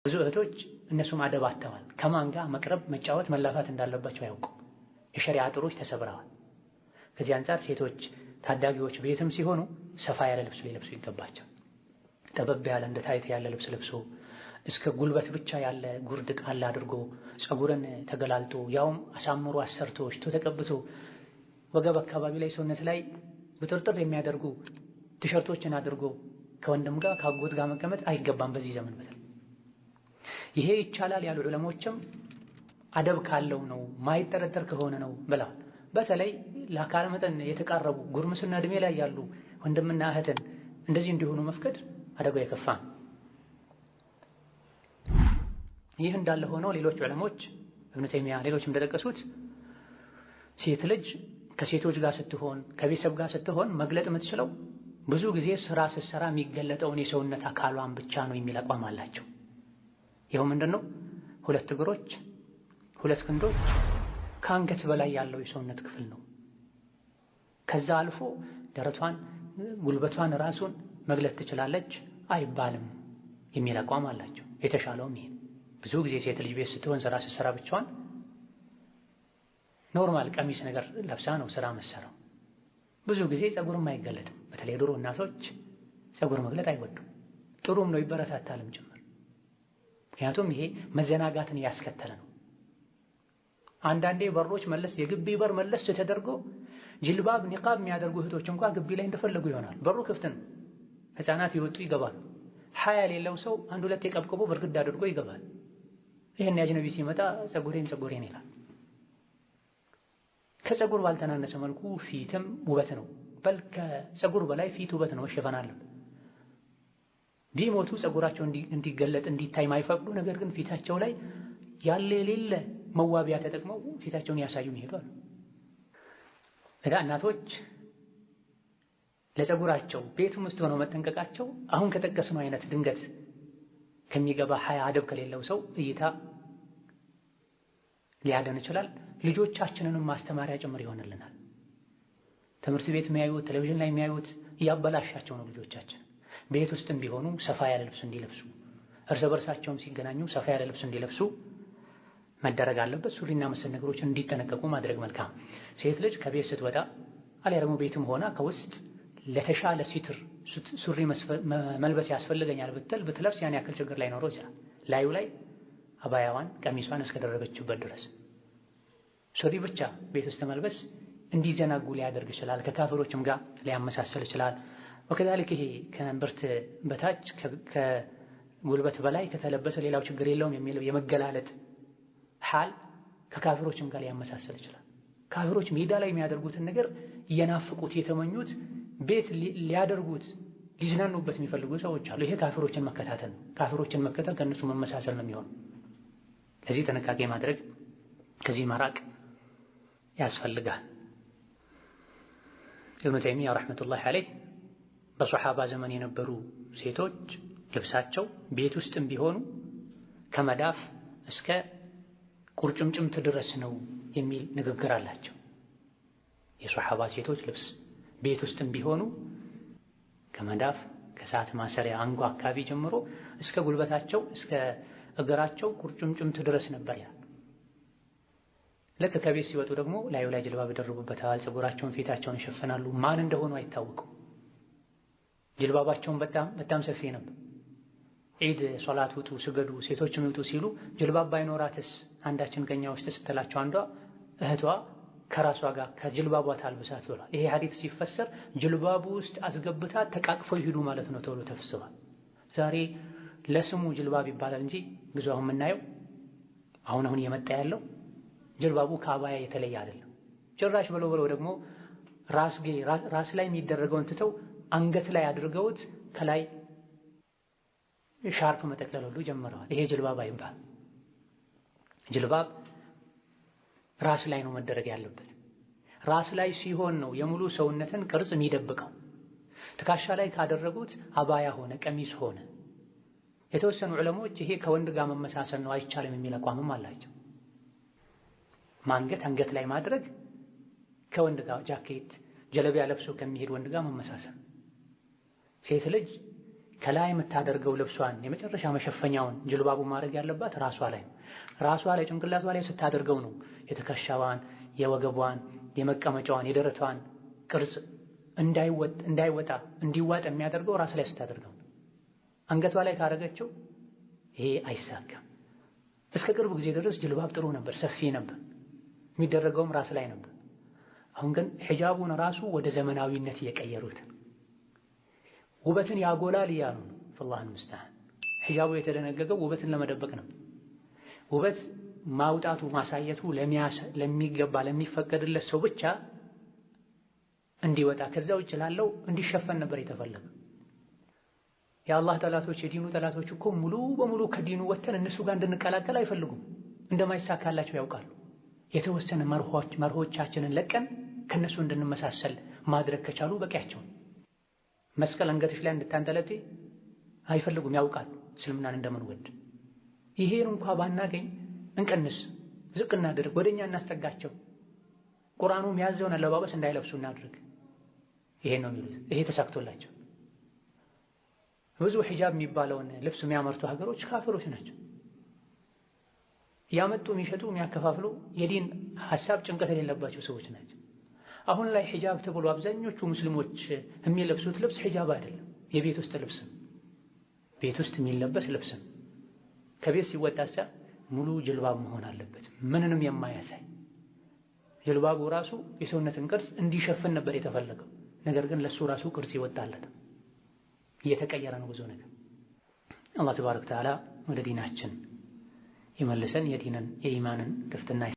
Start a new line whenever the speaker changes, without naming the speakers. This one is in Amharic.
ብዙ እህቶች እነሱም አደብ አጥተዋል። ከማን ጋር መቅረብ፣ መጫወት፣ መላፋት እንዳለባቸው አያውቁም። የሸሪዓ ጥሮች ተሰብረዋል። ከዚህ አንጻር ሴቶች ታዳጊዎች ቤትም ሲሆኑ ሰፋ ያለ ልብስ ሊለብሱ ይገባቸው። ጠበብ ያለ እንደ ታይት ያለ ልብስ ለብሶ እስከ ጉልበት ብቻ ያለ ጉርድ ጣል አድርጎ ፀጉርን ተገላልጦ ያውም አሳምሮ አሰርቶ ሽቶ ተቀብቶ ወገብ አካባቢ ላይ ሰውነት ላይ ብጥርጥር የሚያደርጉ ቲሸርቶችን አድርጎ ከወንድም ጋር ከአጎት ጋር መቀመጥ አይገባም። በዚህ ዘመን በተለይ ይሄ ይቻላል ያሉ ዑለሞችም አደብ ካለው ነው ማይጠረጠር ከሆነ ነው ብለዋል። በተለይ ለአካል መጠን የተቃረቡ ጉርምስና እድሜ ላይ ያሉ ወንድምና እህትን እንደዚህ እንዲሆኑ መፍቀድ አደጋው የከፋ ነው። ይህ እንዳለ ሆኖ ሌሎች ዑለሞች ኢብኑ ተይሚያ ሌሎችም እንደጠቀሱት ሴት ልጅ ከሴቶች ጋር ስትሆን ከቤተሰብ ጋር ስትሆን መግለጥ የምትችለው ብዙ ጊዜ ስራ ስትሰራ የሚገለጠውን የሰውነት አካሏን ብቻ ነው የሚል አቋም አላቸው። ይኸው ምንድን ነው? 2 እግሮች፣ 2 ክንዶች፣ ከአንገት በላይ ያለው የሰውነት ክፍል ነው። ከዛ አልፎ ደረቷን፣ ጉልበቷን፣ ራሱን መግለጥ ትችላለች አይባልም የሚል አቋም አላቸው። የተሻለውም ይሄ ብዙ ጊዜ ሴት ልጅ ቤት ስትሆን ስራ ስትሰራ ብቻዋን ኖርማል ቀሚስ ነገር ለብሳ ነው ስራ መሰራው። ብዙ ጊዜ ፀጉርም አይገለጥም። በተለይ ድሮ እናቶች ፀጉር መግለጥ አይወዱም። ጥሩም ነው ይበረታታልም ጭምር። ምክንያቱም ይሄ መዘናጋትን ያስከተለ ነው። አንዳንዴ በሮች መለስ የግቢ በር መለስ ተደርጎ ጅልባብ ኒቃብ የሚያደርጉ እህቶች እንኳን ግቢ ላይ እንደፈለጉ ይሆናል። በሩ ክፍት ነው። ህፃናት ይወጡ ይገባሉ። ሀያ የሌለው ሰው 1-2 የቀብቅቦ በርግድ አድርጎ ይገባል። ይሄን ያጅነቢ ሲመጣ ፀጉሬን ይላል። ከፀጉር ባልተናነሰ መልኩ ፊትም ውበት ነው። በል ከፀጉር በላይ ፊት ውበት ነው፣ መሸፈን አለበት። ቢሞቱ ፀጉራቸው እንዲገለጥ እንዲታይ ማይፈቅዱ ነገር ግን ፊታቸው ላይ ያለ የሌለ መዋቢያ ተጠቅመው ፊታቸውን ያሳዩን ይሄዳሉ። እናቶች ለፀጉራቸው ቤትም ውስጥ ሆነው መጠንቀቃቸው አሁን ከጠቀስነው አይነት ድንገት ከሚገባ ሀያ አደብ ከሌለው ሰው እይታ ሊያደን ይችላል። ልጆቻችንንም ማስተማሪያ ጭምር ይሆንልናል። ትምህርት ቤት የሚያዩት ቴሌቪዥን ላይ የሚያዩት እያበላሻቸው ነው ልጆቻችን። ቤት ውስጥም ቢሆኑ ሰፋ ያለ ልብስ እንዲለብሱ፣ እርስ በርሳቸውም ሲገናኙ ሰፋ ያለ ልብስ እንዲለብሱ መደረግ አለበት። ሱሪና መሰል ነገሮችን እንዲጠነቀቁ ማድረግ መልካም። ሴት ልጅ ከቤት ስትወጣ አሊያ ደግሞ ቤትም ሆና ከውስጥ ለተሻለ ሲትር ሱሪ መልበስ ያስፈልገኛል ብትለብስ ያን ያክል ችግር ላይኖረው ይችላል። ላዩ ላይ አባያዋን ቀሚሷን እስከደረበችበት ድረስ ሱሪ ብቻ ቤት ውስጥ መልበስ እንዲዘናጉ ሊያደርግ ይችላል። ከካፍሮችም ጋር ሊያመሳሰል ይችላል። ወከዛልክ ይሄ ከእምብርት በታች ከጉልበት በላይ ከተለበሰ ሌላው ችግር የለውም የሚለው የመገላለጥ ሐል ከካፍሮችም ጋር ሊያመሳሰል ይችላል። ካፍሮች ሜዳ ላይ የሚያደርጉትን ነገር እየናፍቁት የተመኙት ቤት ሊያደርጉት ሊዝናኑበት የሚፈልጉ ሰዎች አሉ። ይሄ ካፍሮችን መከታተል ነው። ካፍሮችን መከተል ከእነሱ መመሳሰል ነው የሚሆነው። ለዚህ ጥንቃቄ ማድረግ ከዚህ መራቅ ያስፈልጋል። ኢብኑ ተይሚያ ረሕመቱላሂ ዐለይህ በሶሓባ ዘመን የነበሩ ሴቶች ልብሳቸው ቤት ውስጥም ቢሆኑ ከመዳፍ እስከ ቁርጭምጭምት ድረስ ነው የሚል ንግግር አላቸው። የሶሓባ ሴቶች ልብስ ቤት ውስጥም ቢሆኑ ከመዳፍ ከሰዓት ማሰሪያ አንጓ አካባቢ ጀምሮ እስከ ጉልበታቸው እስከ እግራቸው ቁርጭምጭምት ድረስ ነበር ያ። ልክ ከቤት ሲወጡ ደግሞ ላዩ ላይ ጅልባብ ይደርቡበታል። ፀጉራቸውን፣ ፊታቸውን ይሸፍናሉ። ማን እንደሆኑ አይታወቁም። ጅልባባቸውን በጣም ሰፊ ነበር። ዒድ ሶላት ውጡ፣ ስገዱ፣ ሴቶችም ይውጡ ሲሉ ጅልባብ ባይኖራትስ አንዳችን ከኛ ውስጥ ስትላቸው አንዷ እህቷ ከራሷ ጋር ከጅልባቧ ታልብሳት ብሏል። ይሄ ሐዲስ ሲፈሰር ጅልባቡ ውስጥ አስገብታ ተቃቅፈው ይሄዱ ማለት ነው ተብሎ ተፈስሯል። ዛሬ ለስሙ ጅልባብ ይባላል እንጂ ብዙ አሁን የምናየው አሁን እየመጣ ያለው ጅልባቡ ከአባያ የተለየ አይደለም። ጭራሽ ብለው ደግሞ ራስ ላይ የሚደረገውን ትተው አንገት ላይ አድርገውት ከላይ ሻርፕ መጠቅለል ሁሉ ጀምረዋል። ይሄ ጅልባብ አይባል። ጅልባብ ራስ ላይ ነው መደረግ ያለበት። ራስ ላይ ሲሆን ነው የሙሉ ሰውነትን ቅርጽ የሚደብቀው። ትከሻ ላይ ካደረጉት አባያ ሆነ ቀሚስ ሆነ። የተወሰኑ ዑለሞች ይሄ ከወንድ ጋር መመሳሰል ነው አይቻልም የሚል አቋምም አላቸው። ማንገት አንገት ላይ ማድረግ ከወንድ ጋር ጃኬት ጀለቢያ ለብሶ ከሚሄድ ወንድ ጋር መመሳሰል። ሴት ልጅ ከላይ የምታደርገው ልብሷን የመጨረሻ መሸፈኛውን ጅልባቡ ማድረግ ያለባት ራሷ ላይ ነው። ራሷ ላይ ጭንቅላቷ ላይ ስታደርገው ነው የትከሻዋን፣ የወገቧን፣ የመቀመጫዋን፣ የደረቷን ቅርጽ እንዳይወጣ እንዲዋጥ የሚያደርገው ራስ ላይ ስታደርገው። አንገቷ ላይ ካደረገችው ይሄ አይሳካም። እስከ ቅርብ ጊዜ ድረስ ጅልባብ ጥሩ ነበር፣ ሰፊ ነበር፣ የሚደረገውም ራስ ላይ ነበር። አሁን ግን ሒጃቡን ራሱ ወደ ዘመናዊነት እየቀየሩት ውበትን ያጎላል እያሉ ነው። ፈላህ ሙስተዓን። ሒጃቡ የተደነገገው ውበትን ለመደበቅ ነው። ውበት ማውጣቱ ማሳየቱ ለሚገባ ለሚፈቀድለት ሰው ብቻ እንዲወጣ ከዛ ውጭ ላለው እንዲሸፈን ነበር የተፈለገው። የአላህ ጠላቶች የዲኑ ጠላቶች እኮ ሙሉ በሙሉ ከዲኑ ወተን እነሱ ጋር እንድንቀላቀል አይፈልጉም። እንደማይሳካላቸው ያውቃሉ። የተወሰነ መርሆቻችንን ለቀን ከነሱ እንድንመሳሰል ማድረግ ከቻሉ በቂያቸው። መስቀል አንገትሽ ላይ እንድታንጠለጥይ አይፈልጉም፣ ያውቃሉ እስልምናን እንደምንወድ። ይሄን እንኳ ባናገኝ እንቀንስ፣ ዝቅ እናድርግ፣ ወደኛ እናስጠጋቸው፣ ቁርአኑ የሚያዘውን አለባበስ እንዳይለብሱ እናድርግ። ይሄን ነው የሚሉት። ይሄ ተሳክቶላቸው ብዙ ሒጃብ የሚባለውን ልብስ የሚያመርቱ ሀገሮች ካፍሮች ናቸው። ያመጡ የሚሸጡ የሚያከፋፍሉ የዲን ሐሳብ ጭንቀት የሌለባቸው ሰዎች ናቸው። አሁን ላይ ሒጃብ ተብሎ አብዛኞቹ ሙስሊሞች የሚለብሱት ልብስ ሒጃብ አይደለም፣ የቤት ውስጥ ልብስ፣ ቤት ውስጥ የሚለበስ ልብስ። ከቤት ሲወጣሳ ሙሉ ጅልባብ መሆን አለበት፣ ምንንም የማያሳይ። ጅልባቡ ራሱ የሰውነትን ቅርጽ እንዲሸፍን ነበር የተፈለገው። ነገር ግን ለሱ ራሱ ቅርጽ ይወጣለት፣ እየተቀየረ ነው ብዙ ነገር። አላህ ተባረከ ወተዓላ ወደ ዲናችን ይመልሰን፣ የዲንን የኢማንን ክፍትና